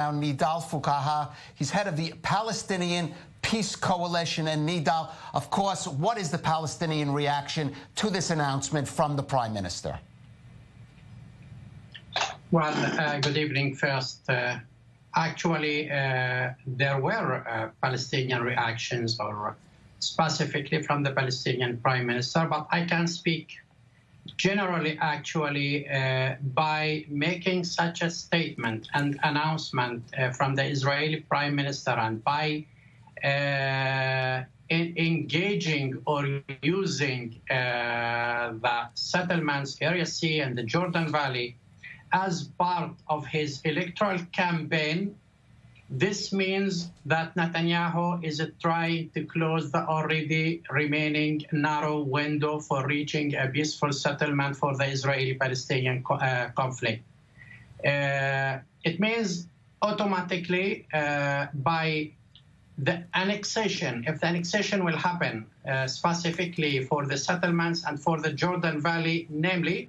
Nidal Foqaha. He's head of the Palestinian Peace Coalition. And Nidal, of course, what is the Palestinian reaction to this announcement from the Prime Minister? Well, good evening first. Actually, there were Palestinian reactions, or specifically from the Palestinian Prime Minister, but I can speak generally, actually, by making such a statement and announcement from the Israeli Prime Minister, and by engaging or using the settlements, Area C and the Jordan Valley, as part of his electoral campaign. This means that Netanyahu is trying to close the already remaining narrow window for reaching a peaceful settlement for the Israeli-Palestinian conflict. It means automatically by the annexation, if the annexation will happen specifically for the settlements and for the Jordan Valley, namely,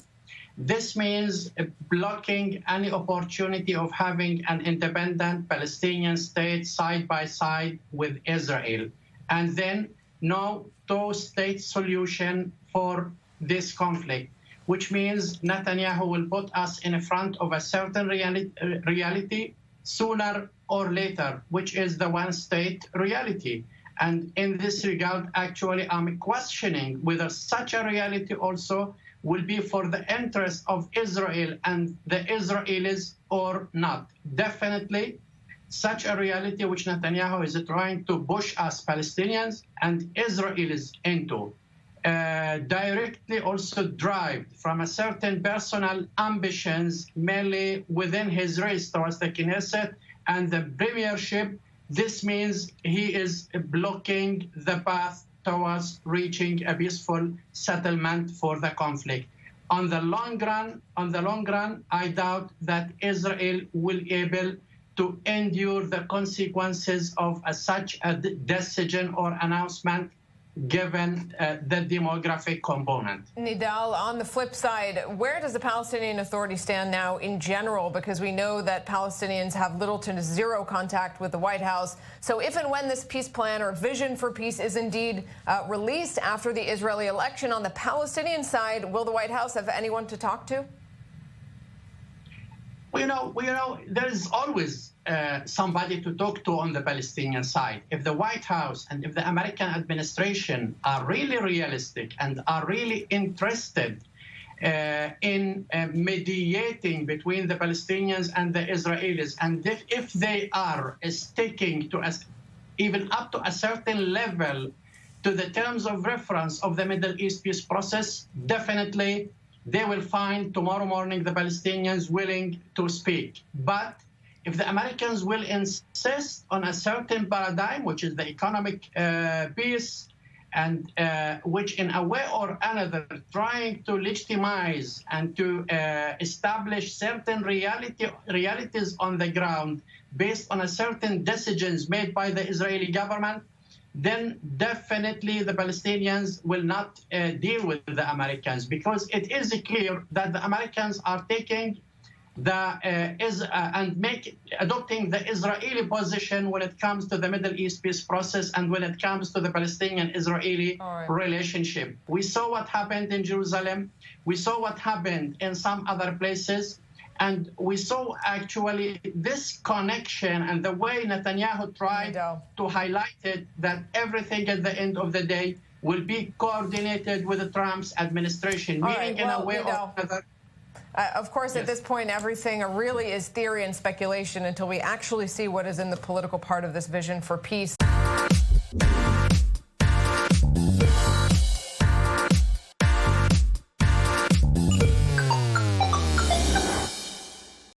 this means blocking any opportunity of having an independent Palestinian state side by side with Israel, and then no two-state solution for this conflict, which means Netanyahu will put us in front of a certain reality sooner or later, which is the one-state reality. And in this regard, actually, I'm questioning whether such a reality also will be for the interest of Israel and the Israelis or not. Definitely, such a reality which Netanyahu is trying to push us Palestinians and Israelis into, directly also derived from a certain personal ambitions, mainly within his race towards the Knesset and the premiership. This means he is blocking the path towards reaching a peaceful settlement for the conflict. On the long run, I doubt that Israel will be able to endure the consequences of such a decision or announcement, given the demographic component. Nidal, on the flip side, where does the Palestinian Authority stand now in general? Because we know that Palestinians have little to zero contact with the White House. So if and when this peace plan or vision for peace is indeed released after the Israeli election, on the Palestinian side, will the White House have anyone to talk to? We know there is always somebody to talk to on the Palestinian side. If the White House and if the American administration are really realistic and are really interested in mediating between the Palestinians and the Israelis, and if they are sticking to even up to a certain level to the terms of reference of the Middle East peace process, definitely they will find tomorrow morning the Palestinians willing to speak. But if the Americans will insist on a certain paradigm, which is the economic peace, and which in a way or another trying to legitimize and to establish certain realities on the ground based on a certain decisions made by the Israeli government, then definitely the Palestinians will not deal with the Americans, because it is clear that the Americans are taking adopting the Israeli position when it comes to the Middle East peace process and when it comes to the Palestinian-Israeli relationship. We saw what happened in Jerusalem. We saw what happened in some other places. And we saw actually this connection and the way Netanyahu tried to highlight it, that everything at the end of the day will be coordinated with the Trump's administration, meaning in a way or another. Of course, at this point, everything really is theory and speculation until we actually see what is in the political part of this vision for peace.